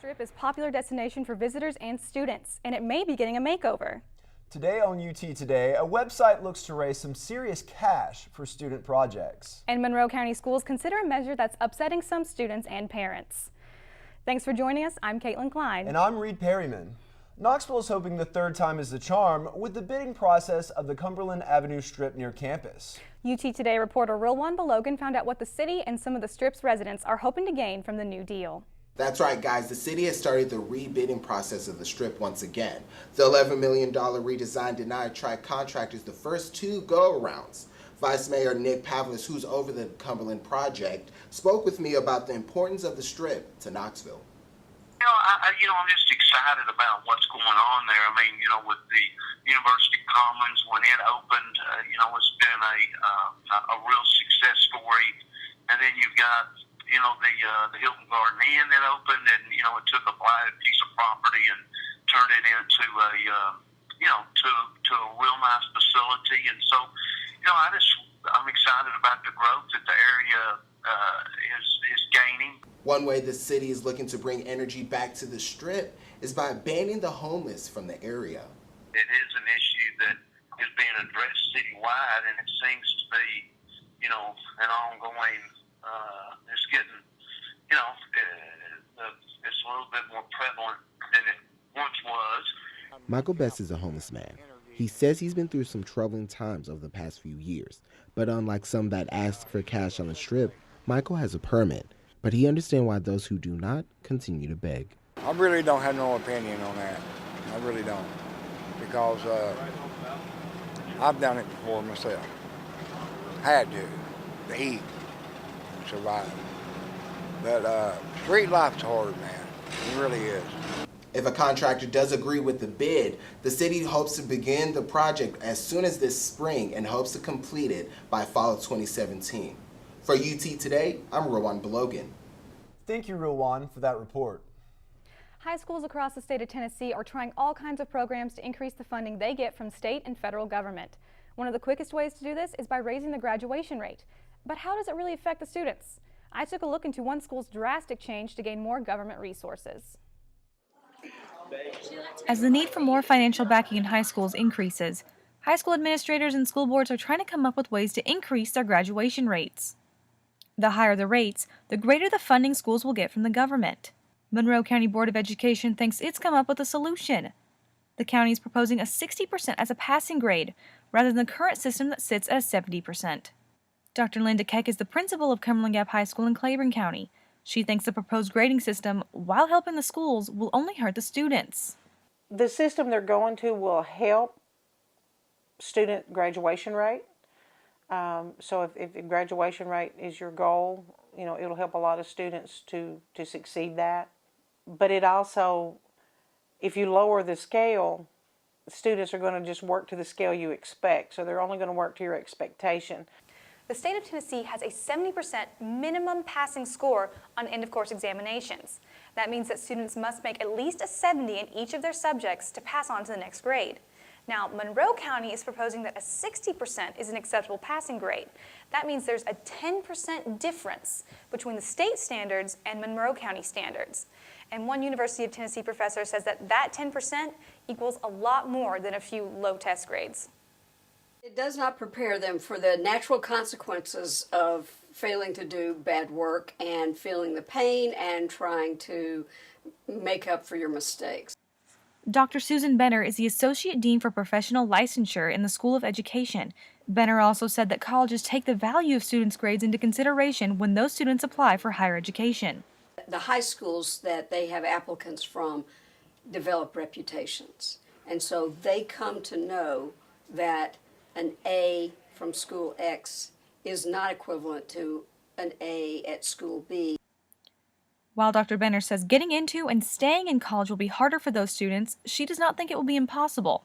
Strip is a popular destination for visitors and students, and it may be getting a makeover. Today on UT Today, a website looks to raise some serious cash for student projects. And Monroe County Schools consider a measure that's upsetting some students and parents. Thanks for joining us. I'm Caitlin Klein. And I'm Reed Perryman. Knoxville is hoping the third time is the charm with the bidding process of the Cumberland Avenue Strip near campus. UT Today reporter Rilwan Belogan found out what the city and some of the Strip's residents are hoping to gain from the new deal. That's right, guys. The city has started the rebidding process of the Strip once again. The $11 million redesign did not attract contractors the first two go-arounds. Vice Mayor Nick Pavlis, who's over the Cumberland project, spoke with me about the importance of the Strip to Knoxville. I'm just excited about what's going on there. I mean, with the University Commons, when it opened, it's been a real success story. And then you've got, the Hilton Garden Inn that opened, and, it took a blighted piece of property and turned it into a, to a real nice facility. And so, I'm excited about the growth that the area is gaining. One way the city is looking to bring energy back to the Strip is by banning the homeless from the area. It is an issue that is being addressed citywide, and it seems to be, an ongoing, it's getting, it's a little bit more prevalent than it once was. Michael Best is a homeless man. He says he's been through some troubling times over the past few years, but unlike some that ask for cash on the Strip, Michael has a permit. But he understands why those who do not continue to beg. I really don't have no opinion on that. I really don't. Because I've done it before myself. Had to eat, survive. But street life's hard, man. It really is. If a contractor does agree with the bid, the city hopes to begin the project as soon as this spring and hopes to complete it by fall of 2017. For UT Today, I'm Rilwan Belogan. Thank you, Rilwan, for that report. High schools across the state of Tennessee are trying all kinds of programs to increase the funding they get from state and federal government. One of the quickest ways to do this is by raising the graduation rate. But how does it really affect the students? I took a look into one school's drastic change to gain more government resources. As the need for more financial backing in high schools increases, high school administrators and school boards are trying to come up with ways to increase their graduation rates. The higher the rates, the greater the funding schools will get from the government. Monroe County Board of Education thinks it's come up with a solution. The county is proposing a 60% as a passing grade, rather than the current system that sits at a 70%. Dr. Linda Keck is the principal of Cumberland Gap High School in Claiborne County. She thinks the proposed grading system, while helping the schools, will only hurt the students. The system they're going to will help student graduation rate. So if graduation rate is your goal, it'll help a lot of students to succeed that. But it also, if you lower the scale, students are going to just work to the scale you expect. So they're only going to work to your expectation. The state of Tennessee has a 70% minimum passing score on end-of-course examinations. That means that students must make at least a 70 in each of their subjects to pass on to the next grade. Now, Monroe County is proposing that a 60% is an acceptable passing grade. That means there's a 10% difference between the state standards and Monroe County standards. And one University of Tennessee professor says that 10% equals a lot more than a few low test grades. It does not prepare them for the natural consequences of failing to do bad work and feeling the pain and trying to make up for your mistakes. Dr. Susan Benner is the Associate Dean for Professional Licensure in the School of Education. Benner also said that colleges take the value of students' grades into consideration when those students apply for higher education. The high schools that they have applicants from develop reputations, and so they come to know that an A from school X is not equivalent to an A at school B. While Dr. Benner says getting into and staying in college will be harder for those students, she does not think it will be impossible.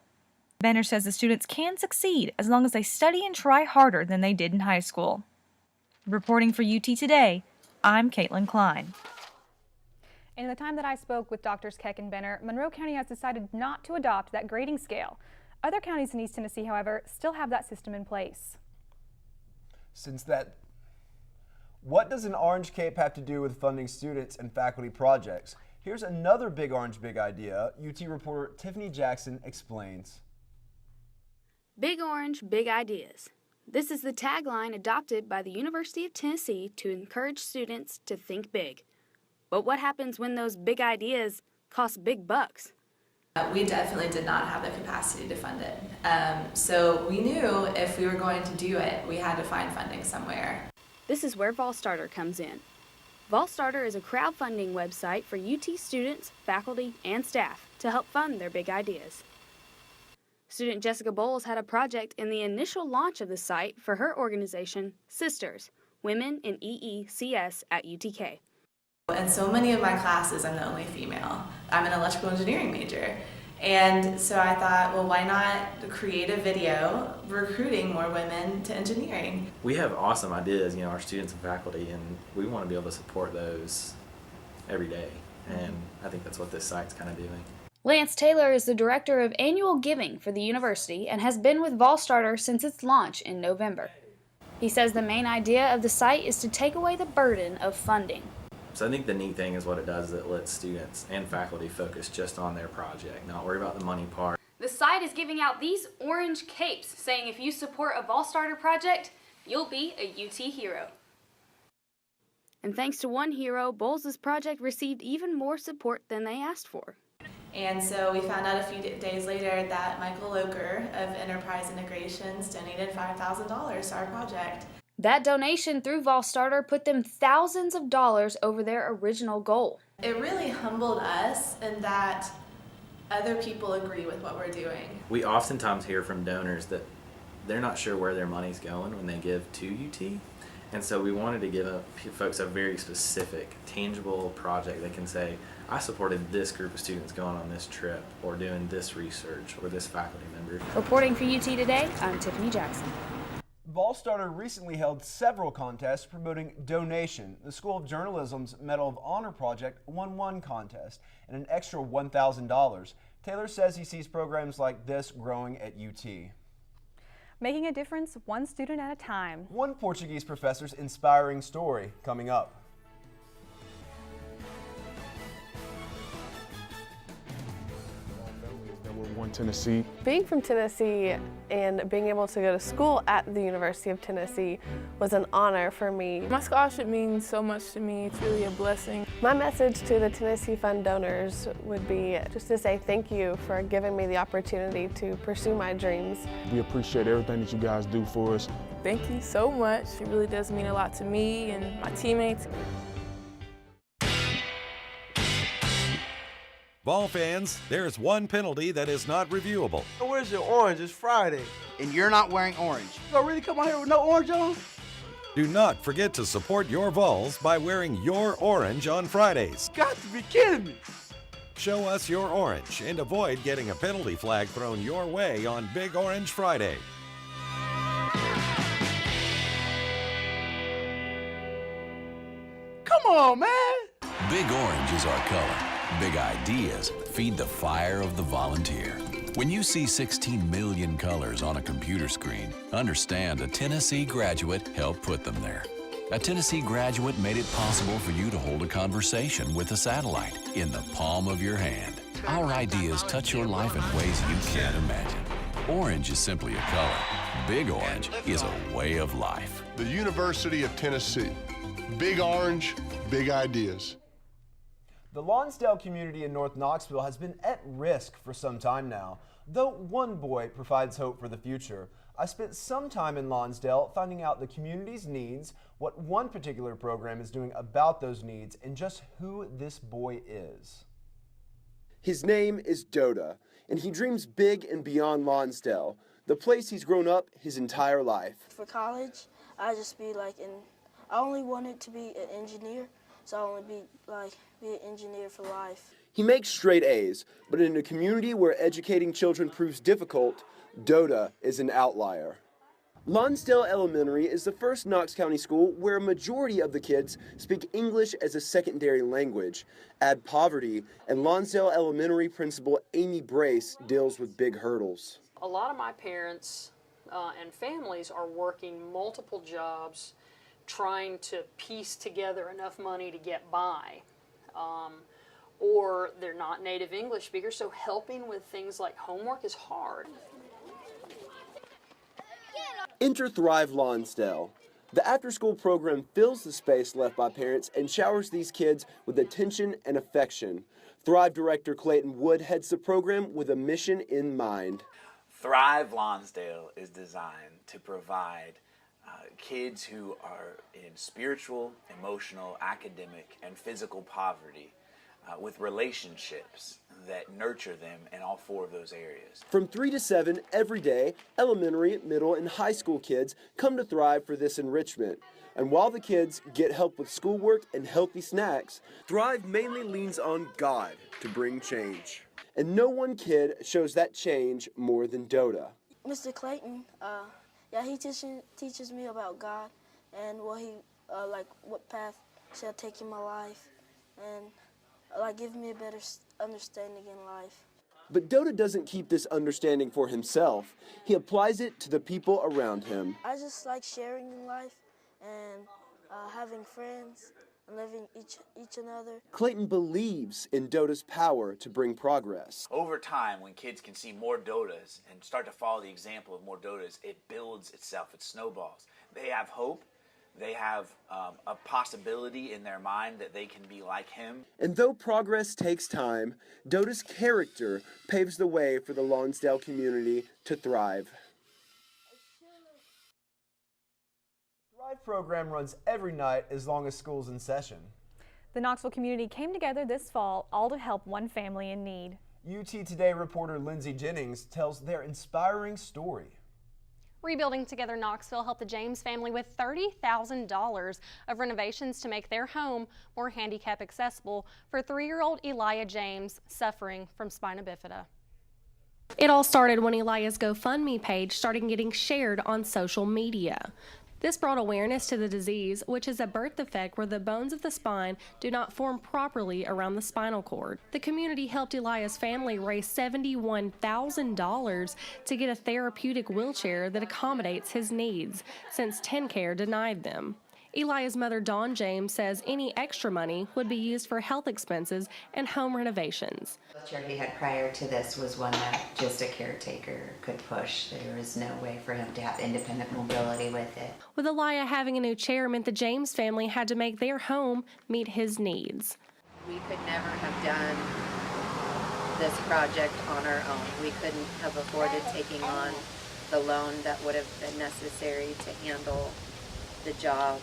Benner says the students can succeed as long as they study and try harder than they did in high school. Reporting for UT Today, I'm Caitlin Klein. In the time that I spoke with Drs. Keck and Benner, Monroe County has decided not to adopt that grading scale. Other counties in East Tennessee, however, still have that system in place. What does an orange cape have to do with funding students and faculty projects? Here's another Big Orange Big Idea. UT reporter Tiffany Jackson explains. Big Orange, Big Ideas. This is the tagline adopted by the University of Tennessee to encourage students to think big. But what happens when those big ideas cost big bucks? We definitely did not have the capacity to fund it. So we knew if we were going to do it, we had to find funding somewhere. This is where Vol Starter comes in. Vol Starter is a crowdfunding website for UT students, faculty, and staff to help fund their big ideas. Student Jessica Bowles had a project in the initial launch of the site for her organization, Sisters, Women in EECS at UTK. In so many of my classes, I'm the only female. I'm an electrical engineering major. And so I thought, well, why not create a video recruiting more women to engineering? We have awesome ideas, our students and faculty, and we want to be able to support those every day. And I think that's what this site's kind of doing. Lance Taylor is the director of annual giving for the university and has been with Vol Starter since its launch in November. He says the main idea of the site is to take away the burden of funding. So I think the neat thing is what it does is it lets students and faculty focus just on their project, not worry about the money part. The site is giving out these orange capes saying if you support a Vol Starter project, you'll be a UT hero. And thanks to one hero, Bowles' project received even more support than they asked for. And so we found out a few days later that Michael Loker of Enterprise Integrations donated $5,000 to our project. That donation through Vol Starter put them thousands of dollars over their original goal. It really humbled us in that other people agree with what we're doing. We oftentimes hear from donors that they're not sure where their money's going when they give to UT. And so we wanted to give folks a very specific, tangible project that can say, I supported this group of students going on this trip, or doing this research, or this faculty member. Reporting for UT Today, I'm Tiffany Jackson. Vol Starter recently held several contests promoting donation. The School of Journalism's Medal of Honor project won one contest and an extra $1,000. Taylor says he sees programs like this growing at UT. Making a difference one student at a time. One Portuguese professor's inspiring story coming up. Tennessee. Being from Tennessee and being able to go to school at the University of Tennessee was an honor for me. My scholarship means so much to me. It's really a blessing. My message to the Tennessee Fund donors would be just to say thank you for giving me the opportunity to pursue my dreams. We appreciate everything that you guys do for us. Thank you so much. It really does mean a lot to me and my teammates. Vol fans, there's one penalty that is not reviewable. Where's your orange? It's Friday. And you're not wearing orange. You gonna really come out here with no orange on? Do not forget to support your Vols by wearing your orange on Fridays. Got to be kidding me. Show us your orange and avoid getting a penalty flag thrown your way on Big Orange Friday. Come on, man. Big orange is our color. Big ideas feed the fire of the volunteer. When you see 16 million colors on a computer screen, understand a Tennessee graduate helped put them there. A Tennessee graduate made it possible for you to hold a conversation with a satellite in the palm of your hand. Our ideas touch your life in ways you can't imagine. Orange is simply a color. Big Orange is a way of life. The University of Tennessee. Big Orange, big ideas. The Lonsdale community in North Knoxville has been at risk for some time now, though one boy provides hope for the future. I spent some time in Lonsdale finding out the community's needs, what one particular program is doing about those needs, and just who this boy is. His name is Doda, and he dreams big and beyond Lonsdale, the place he's grown up his entire life. For college, I only wanted to be an engineer, so I want to be an engineer for life. He makes straight A's, but in a community where educating children proves difficult, Doda is an outlier. Lonsdale Elementary is the first Knox County school where a majority of the kids speak English as a secondary language. Add poverty, and Lonsdale Elementary principal Amy Brace deals with big hurdles. A lot of my parents and families are working multiple jobs, trying to piece together enough money to get by. or they're not native English speakers, so helping with things like homework is hard. Enter Thrive Lonsdale. The after-school program fills the space left by parents and showers these kids with attention and affection. Thrive director Clayton Wood heads the program with a mission in mind. Thrive Lonsdale is designed to provide kids who are in spiritual, emotional, academic, and physical poverty with relationships that nurture them in all 4 of those areas. From 3 to 7 every day, elementary, middle, and high school kids come to Thrive for this enrichment. And while the kids get help with schoolwork and healthy snacks, Thrive mainly leans on God to bring change. And no one kid shows that change more than Doda. Mr. Clayton, he teaches me about God and what path shall take in my life, and give me a better understanding in life. But Doda doesn't keep this understanding for himself. He applies it to the people around him. I just like sharing in life and having friends and loving each another. Clayton believes in Doda's power to bring progress. Over time, when kids can see more Dodas and start to follow the example of more Dodas, it builds itself, it snowballs. They have hope. They have a possibility in their mind that they can be like him. And though progress takes time, Doda's character paves the way for the Lonsdale community to thrive. The Thrive program runs every night as long as school's in session. The Knoxville community came together this fall, all to help one family in need. UT Today reporter Lindsay Jennings tells their inspiring story. Rebuilding Together Knoxville helped the James family with $30,000 of renovations to make their home more handicap accessible for 3-year-old Elijah James suffering from spina bifida. It all started when Elijah's GoFundMe page started getting shared on social media. This brought awareness to the disease, which is a birth defect where the bones of the spine do not form properly around the spinal cord. The community helped Elijah's family raise $71,000 to get a therapeutic wheelchair that accommodates his needs, since TennCare denied them. Elijah's mother, Dawn James, says any extra money would be used for health expenses and home renovations. The wheelchair he had prior to this was one that just a caretaker could push. There was no way for him to have independent mobility with it. With Elijah having a new chair meant the James family had to make their home meet his needs. We could never have done this project on our own. We couldn't have afforded taking on the loan that would have been necessary to handle the job.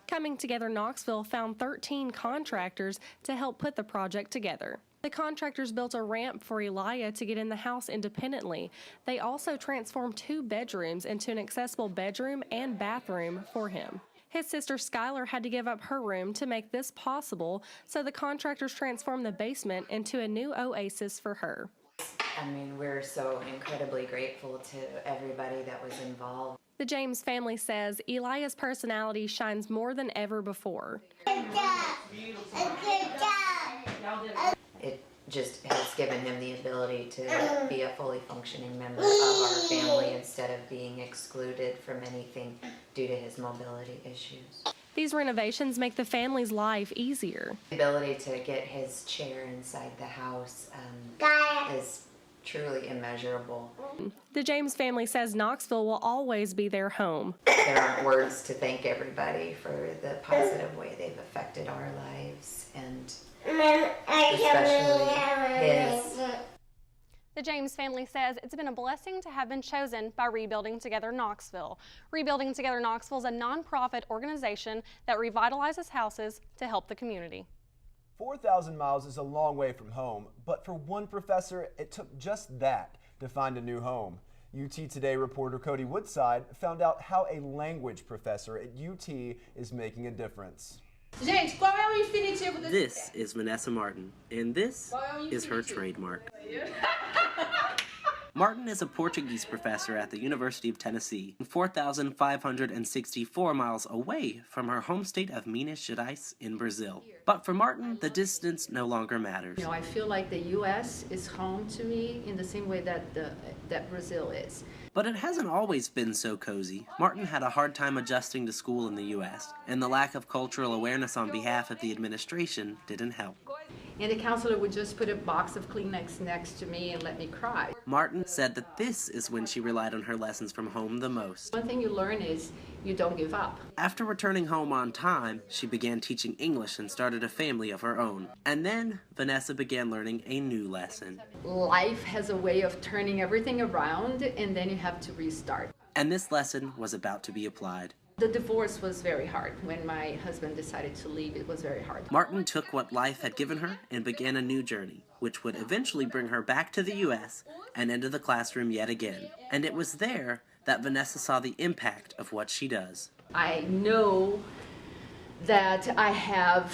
Coming Together Knoxville found 13 contractors to help put the project together. The contractors built a ramp for Elijah to get in the house independently. They also transformed 2 bedrooms into an accessible bedroom and bathroom for him. His sister Skylar had to give up her room to make this possible, so the contractors transformed the basement into a new oasis for her. I mean, we're so incredibly grateful to everybody that was involved. The James family says Elijah's personality shines more than ever before. It just has given him the ability to be a fully functioning member of our family instead of being excluded from anything due to his mobility issues. These renovations make the family's life easier. The ability to get his chair inside the house is truly immeasurable. The James family says Knoxville will always be their home. There aren't words to thank everybody for the positive way they've affected our lives, and especially his. The James family says it's been a blessing to have been chosen by Rebuilding Together Knoxville. Rebuilding Together Knoxville is a nonprofit organization that revitalizes houses to help the community. 4,000 miles is a long way from home, but for one professor, it took just that to find a new home. UT Today reporter Cody Woodside found out how a language professor at UT is making a difference. This is Vanessa Martin, and this is her trademark. Martin is a Portuguese professor at the University of Tennessee, 4,564 miles away from her home state of Minas Gerais in Brazil. But for Martin, the distance no longer matters. You know, I feel like the U.S. is home to me in the same way that Brazil is. But it hasn't always been so cozy. Martin had a hard time adjusting to school in the U.S., and the lack of cultural awareness on behalf of the administration didn't help. And the counselor would just put a box of Kleenex next to me and let me cry. Martin said that this is when she relied on her lessons from home the most. One thing you learn is you don't give up. After returning home on time, she began teaching English and started a family of her own. And then Vanessa began learning a new lesson. Life has a way of turning everything around, and then you have to restart. And this lesson was about to be applied. The divorce was very hard. When my husband decided to leave, it was very hard. Martin took what life had given her and began a new journey, which would eventually bring her back to the U.S. and into the classroom yet again. And it was there that Vanessa saw the impact of what she does. I know that I have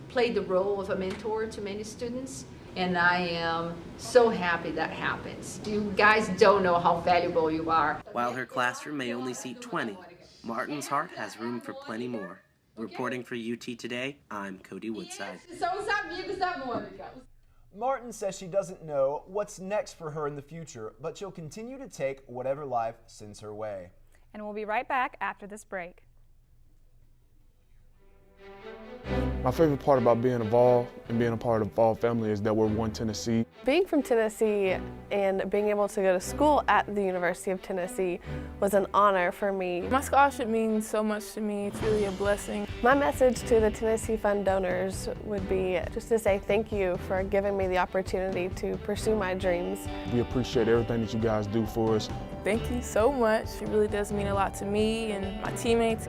played the role of a mentor to many students, and I am so happy that happens. You guys don't know how valuable you are. While her classroom may only seat 20, Martin's heart has room for plenty more. Reporting for UT Today, I'm Cody Woodside. Martin says she doesn't know what's next for her in the future, but she'll continue to take whatever life sends her way. And we'll be right back after this break. My favorite part about being involved and being a part of the Vol family is that we're one Tennessee. Being from Tennessee and being able to go to school at the University of Tennessee was an honor for me. My scholarship means so much to me. It's really a blessing. My message to the Tennessee Fund donors would be just to say thank you for giving me the opportunity to pursue my dreams. We appreciate everything that you guys do for us. Thank you so much. It really does mean a lot to me and my teammates.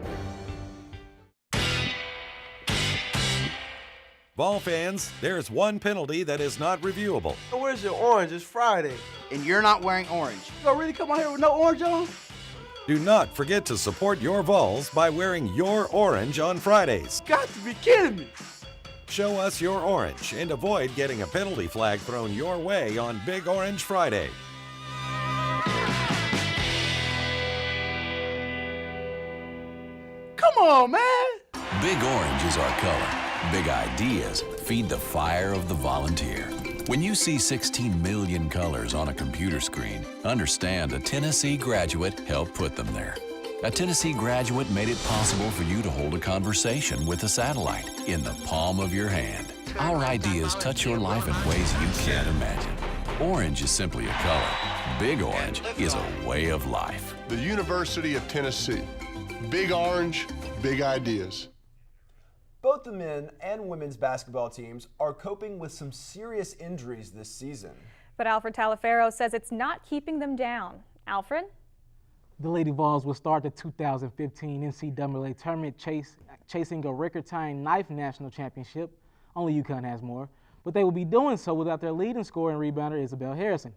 Vol fans, there's one penalty that is not reviewable. Where's your orange? It's Friday. And you're not wearing orange. You gonna really come out here with no orange on? Do not forget to support your Vols by wearing your orange on Fridays. Got to be kidding me. Show us your orange and avoid getting a penalty flag thrown your way on Big Orange Friday. Come on, man. Big orange is our color. Big ideas feed the fire of the volunteer. When you see 16 million colors on a computer screen, understand a Tennessee graduate helped put them there. A Tennessee graduate made it possible for you to hold a conversation with a satellite in the palm of your hand. Our ideas touch your life in ways you can't imagine. Orange is simply a color. Big orange is a way of life. The University of Tennessee. Big orange, big ideas. Both the men and women's basketball teams are coping with some serious injuries this season. But Alfred Talaferro says it's not keeping them down. Alfred? The Lady Vols will start the 2015 NCAA tournament chasing a record-tying 9th national championship. Only UConn has more. But they will be doing so without their leading scorer and rebounder, Isabel Harrison.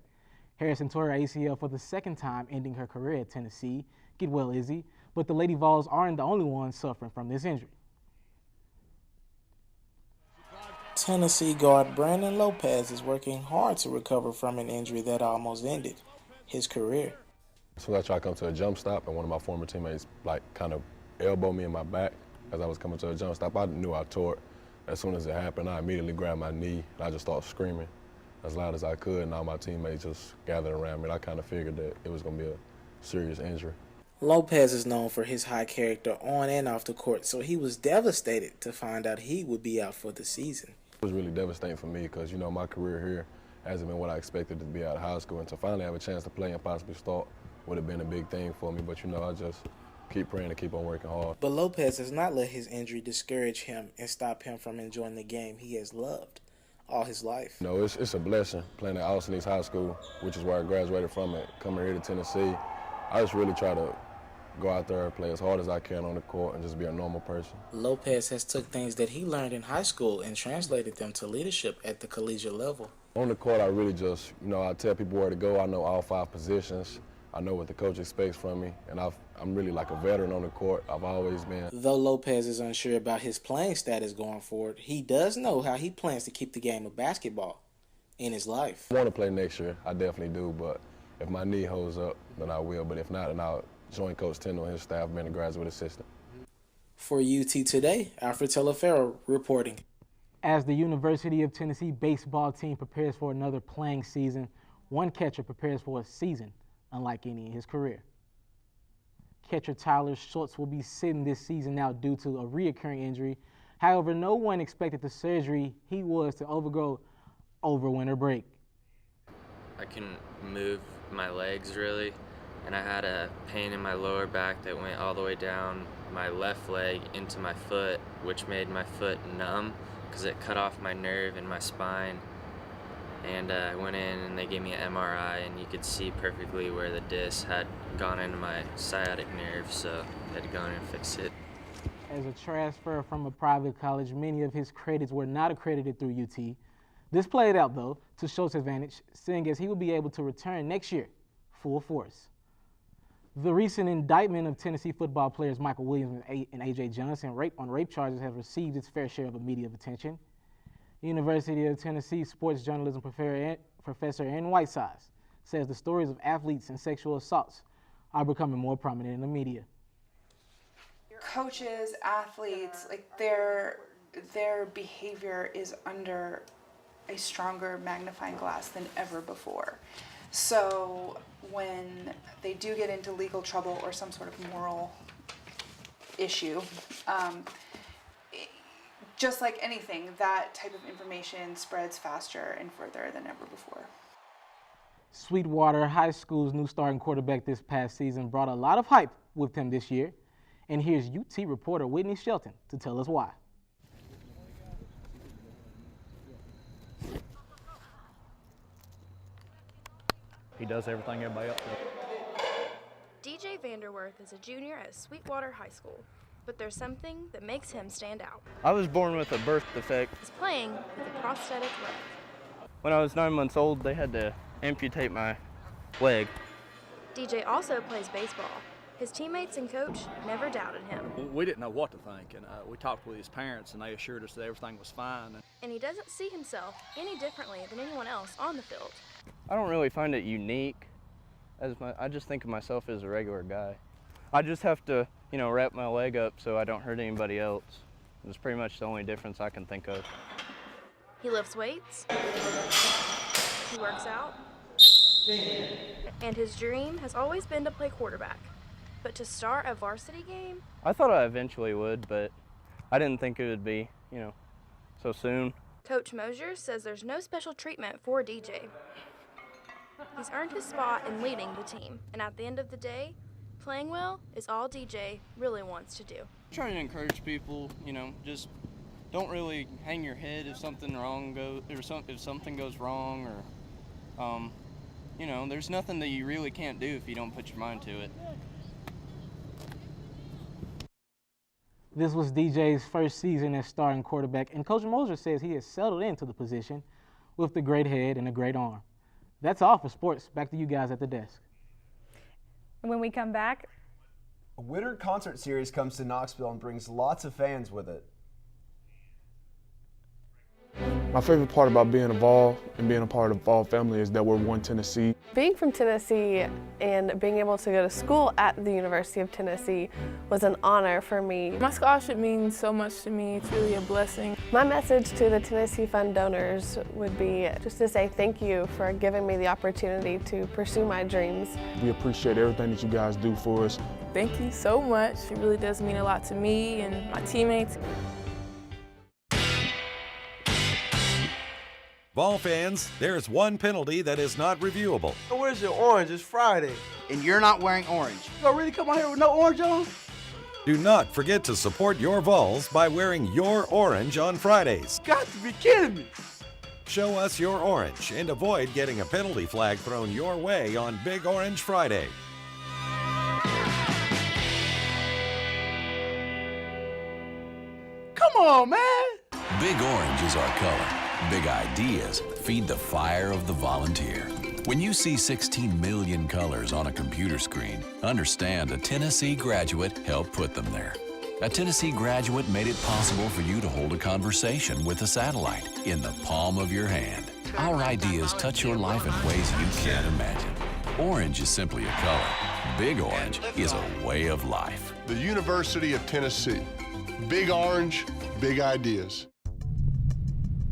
Harrison tore her ACL for the second time, ending her career at Tennessee. Get well, Izzy. But the Lady Vols aren't the only ones suffering from this injury. Tennessee guard Brandon Lopez is working hard to recover from an injury that almost ended his career. So I tried to come to a jump stop, and one of my former teammates kind of elbowed me in my back as I was coming to a jump stop. I knew I tore it. As soon as it happened, I immediately grabbed my knee, and I just started screaming as loud as I could, and all my teammates just gathered around me, and I kind of figured that it was going to be a serious injury. Lopez is known for his high character on and off the court, so he was devastated to find out he would be out for the season. It was really devastating for me because, you know, my career here hasn't been what I expected to be out of high school, and to finally have a chance to play and possibly start would have been a big thing for me. But, you know, I just keep praying and keep on working hard. But Lopez has not let his injury discourage him and stop him from enjoying the game he has loved all his life. You know, it's a blessing playing at Austin East High School, which is where I graduated from, and coming here to Tennessee. I just really try to go out there and play as hard as I can on the court and just be a normal person. Lopez has took things that he learned in high school and translated them to leadership at the collegiate level. On the court, I really just, you know, I tell people where to go. I know all 5 positions. I know what the coach expects from me, and I'm really like a veteran on the court. I've always been. Though Lopez is unsure about his playing status going forward, he does know how he plans to keep the game of basketball in his life. I want to play next year. I definitely do, but if my knee holds up, then I will. But if not, then I'll join Coach Tindall and his staff, being a graduate assistant. For UT Today, Alfred Talaferro reporting. As the University of Tennessee baseball team prepares for another playing season, one catcher prepares for a season unlike any in his career. Catcher Tyler Schultz will be sitting this season out due to a reoccurring injury However, no one expected the surgery he was to undergo over winter break. I couldn't move my legs really, and I had a pain in my lower back that went all the way down my left leg into my foot, which made my foot numb because it cut off my nerve in my spine. And I went in and they gave me an MRI, and you could see perfectly where the disc had gone into my sciatic nerve, so I had to go in and fix it. As a transfer from a private college, many of his credits were not accredited through UT. This played out, though, to Schultz's advantage, seeing as he will be able to return next year, full force. The recent indictment of Tennessee football players Michael Williams and A.J. Johnson on rape charges has received its fair share of media attention. University of Tennessee sports journalism professor Aaron Whitesides says the stories of athletes and sexual assaults are becoming more prominent in the media. Coaches, athletes, like their behavior is under a stronger magnifying glass than ever before. So when they do get into legal trouble or some sort of moral issue, just like anything, that type of information spreads faster and further than ever before. Sweetwater High School's new starting quarterback this past season brought a lot of hype with him this year. And here's UT reporter Whitney Shelton to tell us why. He does everything everybody else does. DJ Vanderworth is a junior at Sweetwater High School, but there's something that makes him stand out. I was born with a birth defect. He's playing with a prosthetic leg. When I was 9 months old, they had to amputate my leg. DJ also plays baseball. His teammates and coach never doubted him. We didn't know what to think, and we talked with his parents, and they assured us that everything was fine. And he doesn't see himself any differently than anyone else on the field. I don't really find it unique. I just think of myself as a regular guy. I just have to, wrap my leg up so I don't hurt anybody else. It's pretty much the only difference I can think of. He lifts weights. He works out. And his dream has always been to play quarterback. But to start a varsity game? I thought I eventually would, but I didn't think it would be, so soon. Coach Mosier says there's no special treatment for DJ. He's earned his spot in leading the team, and at the end of the day, playing well is all DJ really wants to do. Trying to encourage people, just don't really hang your head if something if something goes wrong, or there's nothing that you really can't do if you don't put your mind to it. This was DJ's first season as starting quarterback, and Coach Moser says he has settled into the position with the great head and a great arm. That's all for sports. Back to you guys at the desk. And when we come back, a winter concert series comes to Knoxville and brings lots of fans with it. My favorite part about being a Vol and being a part of the Vol family is that we're one Tennessee. Being from Tennessee and being able to go to school at the University of Tennessee was an honor for me. My scholarship means so much to me. It's really a blessing. My message to the Tennessee Fund donors would be just to say thank you for giving me the opportunity to pursue my dreams. We appreciate everything that you guys do for us. Thank you so much. It really does mean a lot to me and my teammates. Vol fans, there's one penalty that is not reviewable. Where's your orange? It's Friday. And you're not wearing orange. You gonna really come out here with no orange on? Do not forget to support your Vols by wearing your orange on Fridays. Got to be kidding me. Show us your orange and avoid getting a penalty flag thrown your way on Big Orange Friday. Come on, man. Big orange is our color. Big ideas feed the fire of the volunteer. When you see 16 million colors on a computer screen, understand a Tennessee graduate helped put them there. A Tennessee graduate made it possible for you to hold a conversation with a satellite in the palm of your hand. Our ideas touch your life in ways you can't imagine. Orange is simply a color. Big orange is a way of life. The University of Tennessee. Big orange, big ideas.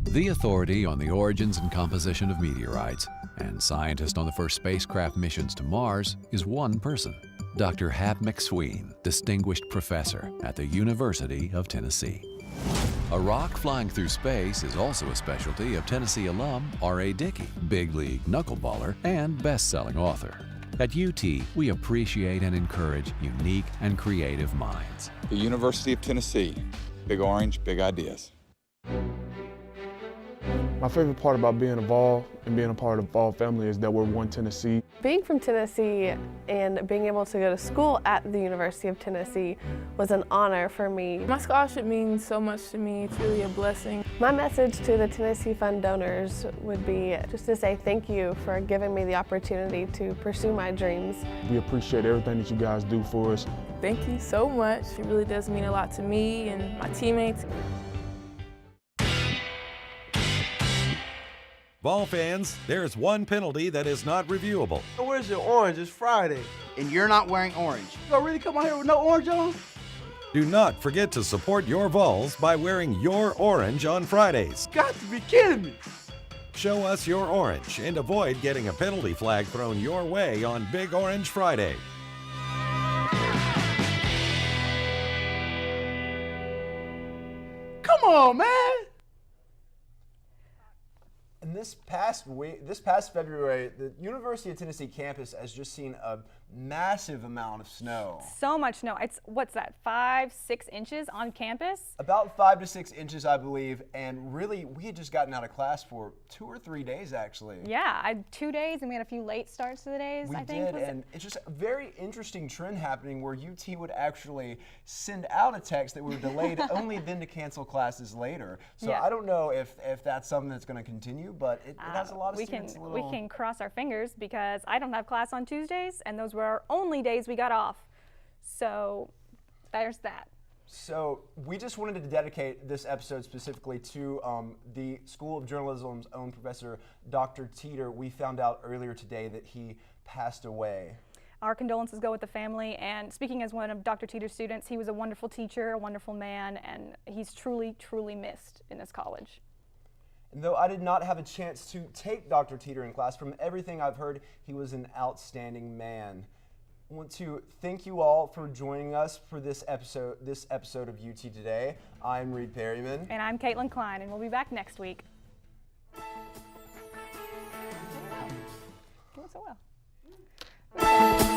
The authority on the origins and composition of meteorites and scientist on the first spacecraft missions to Mars is one person, Dr. Hap McSween, distinguished professor at the University of Tennessee. A rock flying through space is also a specialty of Tennessee alum R.A. Dickey, big league knuckleballer and best-selling author. At UT, we appreciate and encourage unique and creative minds. The University of Tennessee, Big Orange, big ideas. My favorite part about being a Vol and being a part of the Vol family is that we're one Tennessee. Being from Tennessee and being able to go to school at the University of Tennessee was an honor for me. My scholarship means so much to me. It's really a blessing. My message to the Tennessee Fund donors would be just to say thank you for giving me the opportunity to pursue my dreams. We appreciate everything that you guys do for us. Thank you so much. It really does mean a lot to me and my teammates. Vol fans, there's one penalty that is not reviewable. Where's your orange? It's Friday. And you're not wearing orange. You gonna really come out here with no orange on? Do not forget to support your Vols by wearing your orange on Fridays. Got to be kidding me. Show us your orange and avoid getting a penalty flag thrown your way on Big Orange Friday. Come on, man. And this past February, the University of Tennessee campus has just seen a massive amount of snow. So much snow. It's, what's that, 5, 6 inches on campus? About 5 to 6 inches, I believe. And really, we had just gotten out of class for 2 or 3 days, actually. Yeah, I had 2 days, and we had a few late starts to the days, We I think. did, and it's just a very interesting trend happening where UT would actually send out a text that we were delayed only then to cancel classes later. So Yeah. I don't know if that's something that's going to continue, but it has a lot of we students can, we can cross our fingers because I don't have class on Tuesdays, and those were our only days we got off. So there's that. So we just wanted to dedicate this episode specifically to the School of Journalism's own professor, Dr. Teeter. We found out earlier today that he passed away. Our condolences go with the family, and speaking as one of Dr. Teeter's students, he was a wonderful teacher, a wonderful man, and he's truly, truly missed in this college. And though I did not have a chance to take Dr. Teeter in class, from everything I've heard, he was an outstanding man. I want to thank you all for joining us for this episode of UT Today. I'm Reed Perryman. And I'm Caitlin Klein, and we'll be back next week. Doing so well.